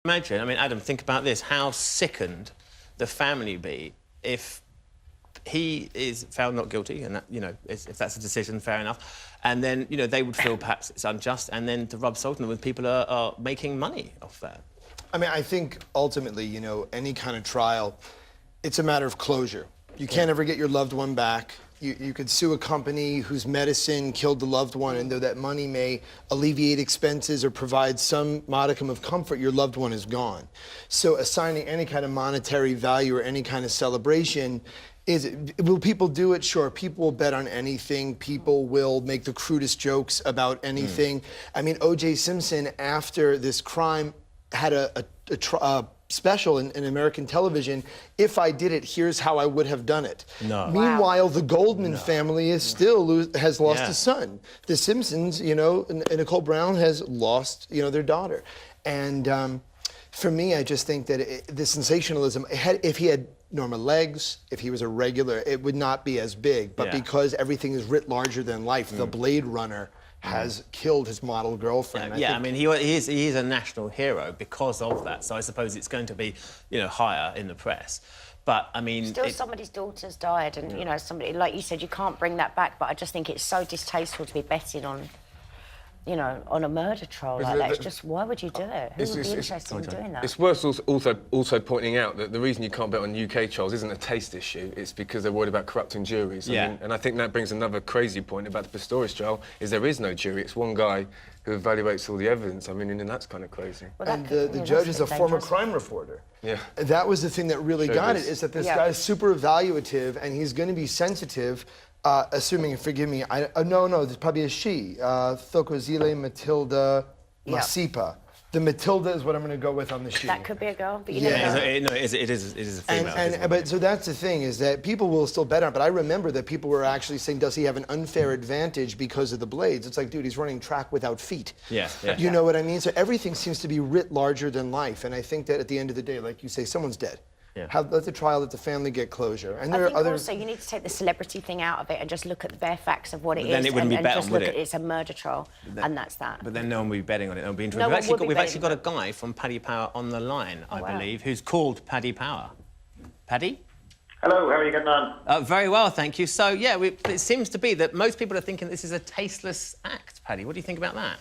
Imagine, I mean, Adam, think about this, how sickened the family be if he is found not guilty, and that, you know, if that's a decision, fair enough, and then, you know, they would feel perhaps it's unjust, and then to rub salt in it when people are making money off that. I mean, I think ultimately, you know, any kind of trial, it's a matter of closure. You can't ever get your loved one back. You could sue a company whose medicine killed the loved one, and though that money may alleviate expenses or provide some modicum of comfort, your loved one is gone. So assigning any kind of monetary value or any kind of celebration, will people do it? Sure. People will bet on anything. People will make the crudest jokes about anything. I mean, O.J. Simpson, after this crime, had a special in American television. If I did it, here's how I would have done it. No. Meanwhile, the Goldman family is still has lost a son. The Simpsons, you know, and Nicole Brown has lost, you know, their daughter. And for me, I just think that the sensationalism, if he had normal legs, if he was a regular, it would not be as big. But because everything is writ larger than life, the Blade Runner has killed his model girlfriend. I mean, he is a national hero because of that. So I suppose it's going to be, you know, higher in the press. But I mean, still somebody's daughter's died, and you know, somebody, like you said, you can't bring that back. But I just think it's so distasteful to be betting on, you know, on a murder trial like that. It's just, why would you do it? Who would be interested in doing that? It's worth also pointing out that the reason you can't bet on UK trials isn't a taste issue. It's because they're worried about corrupting juries. I mean, and I think that brings another crazy point about the Pistorius trial, is there is no jury. It's one guy who evaluates all the evidence. I mean, and that's kind of crazy. Well, and the judge is a former crime reporter. Yeah. That was the thing that really got it, is that this guy's super evaluative, and he's going to be sensitive. Assuming, forgive me, no, this probably is she. Thokozile Matilda Masipa. The Matilda is what I'm going to go with on the she. That could be a girl, but you never know. It is a female. But so that's the thing, is that people will still bet on it. But I remember that people were actually saying, does he have an unfair advantage because of the blades? It's like, dude, he's running track without feet. You know what I mean? So everything seems to be writ larger than life. And I think that at the end of the day, like you say, someone's dead. Let the trial, let the family get closure. And there I think are other... also you need to take the celebrity thing out of it and just look at the bare facts of what it is. Then it wouldn't be bet on, would it? It's a murder trial, and that's that. But then no one will be betting on it. It'll be interesting. We've actually got a guy from Paddy Power on the line, I believe, who's called Paddy Power. Paddy? Hello, how are you getting on? Very well, thank you. So, yeah, it seems to be that most people are thinking this is a tasteless act. Paddy, what do you think about that?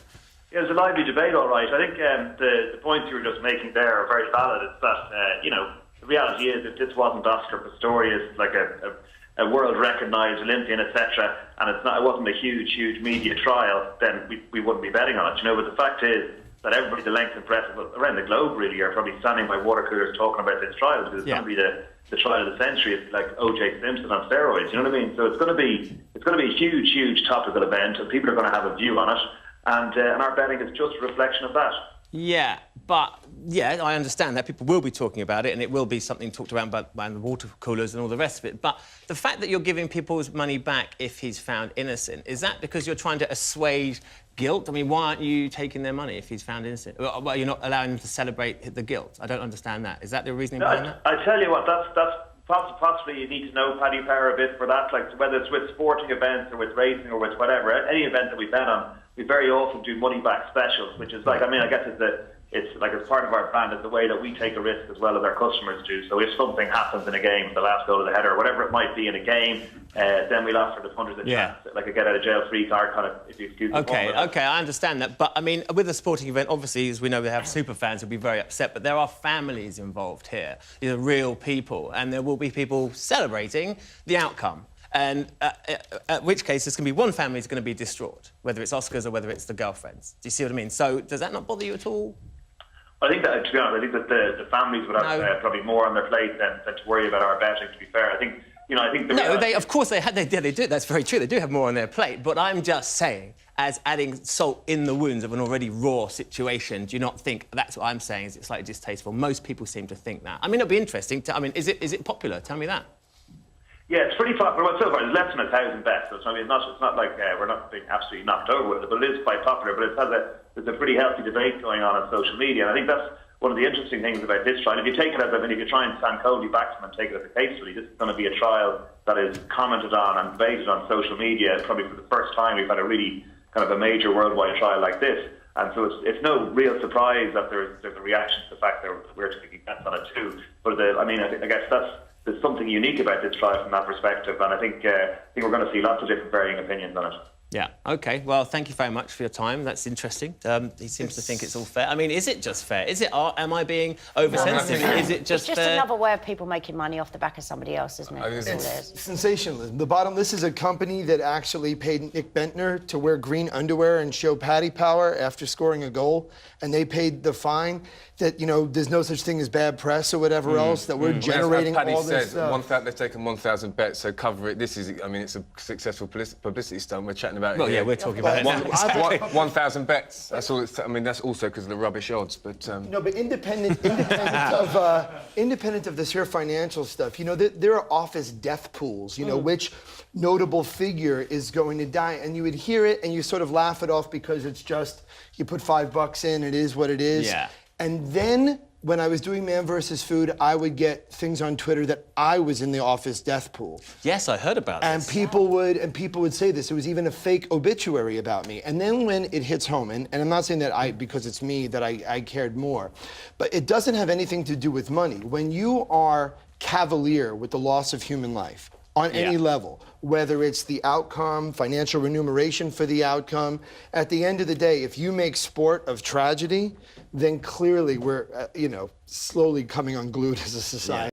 Yeah, there's a lively debate, all right. I think the points you were just making there are very valid. It's that, you know, the reality is, if this wasn't Oscar Pistorius, like a world-recognised Olympian, etc., and it wasn't a huge media trial, then we wouldn't be betting on it, you know. But the fact is that everybody, the length and breadth around the globe, really, are probably standing by water coolers talking about this trial, because it's going to be the trial of the century. It's like O.J. Simpson on steroids, you know what I mean? So it's going to be a huge topical event, and people are going to have a view on it, and our betting is just a reflection of that. Yeah, but, yeah, I understand that. People will be talking about it, and it will be something talked about by the water coolers and all the rest of it. But the fact that you're giving people's money back if he's found innocent, is that because you're trying to assuage guilt? I mean, why aren't you taking their money if he's found innocent? Well, you're not allowing them to celebrate the guilt. I don't understand that. Is that the reasoning behind that? I tell you what, that's possibly you need to know Paddy Power a bit for that, like whether it's with sporting events or with racing or with whatever, any event that we bet on, we very often do money back specials, which is like, I mean, I guess it's like, as part of our brand, it's the way that we take a risk as well as our customers do. So if something happens in a game, the last goal of the header, or whatever it might be in a game, then we'll offer the punters a chance, like a get out of jail free card kind of, if you excuse me. Okay, I understand that. But I mean, with a sporting event, obviously, as we know, they have super fans who'll be very upset, but there are families involved here. These are real people, and there will be people celebrating the outcome. And at which case, there's going to be one family who's going to be distraught, whether it's Oscars or whether it's the girlfriends. Do you see what I mean? So does that not bother you at all? I think that, to be honest, I think that the families would have probably more on their plate than to worry about our betting, to be fair. I think, you know, I think... Of course they do. That's very true. They do have more on their plate. But I'm just saying, as adding salt in the wounds of an already raw situation, do you not think, that's what I'm saying, is it's slightly distasteful? Most people seem to think that. I mean, it'll be interesting. Is it popular? Tell me that. Yeah, it's pretty popular. Well, so far, there's less than 1,000 bets. So, I mean, it's not like we're not being absolutely knocked over with it, but it is quite popular. But there's a pretty healthy debate going on social media. And I think that's one of the interesting things about this trial. If you take it as, if you try and stand coldly back to them and take it as a case study, this is going to be a trial that is commented on and debated on social media. Probably for the first time we've had a really kind of a major worldwide trial like this. And so it's no real surprise that there's a reaction to the fact that we're taking bets on it too. But I guess there's something unique about this trial from that perspective, and I think we're going to see lots of different varying opinions on it. Yeah, OK. Well, thank you very much for your time. That's interesting. He seems to think it's all fair. I mean, is it just fair? Is it art? Am I being oversensitive? Is it just It's just fair? another way of people making money off the back of somebody else, isn't it? That's all it is. Sensationalism. The bottom, this is a company that actually paid Nick Bentner to wear green underwear and show Paddy power after scoring a goal, and they paid the fine that, there's no such thing as bad press or whatever else, that we're generating as Paddy all this said, stuff. they've taken 1,000 bets, so cover it. It's a successful publicity stunt. We're chatting about it. Well, yeah, we're talking about it now. 1,000 bets. That's all. That's also because of the rubbish odds. But No, but independent of this here financial stuff, there are office death pools. Which notable figure is going to die, and you would hear it and you sort of laugh it off because it's just you put $5 in, it is what it is. Yeah. And then when I was doing Man vs. Food, I would get things on Twitter that I was in the office death pool. Yes, I heard about this. And people would say this. There was even a fake obituary about me. And then when it hits home, and I'm not saying that because it's me, that I cared more, but it doesn't have anything to do with money. When you are cavalier with the loss of human life, on any level, whether it's the outcome, financial remuneration for the outcome. At the end of the day, if you make sport of tragedy, then clearly we're, slowly coming unglued as a society.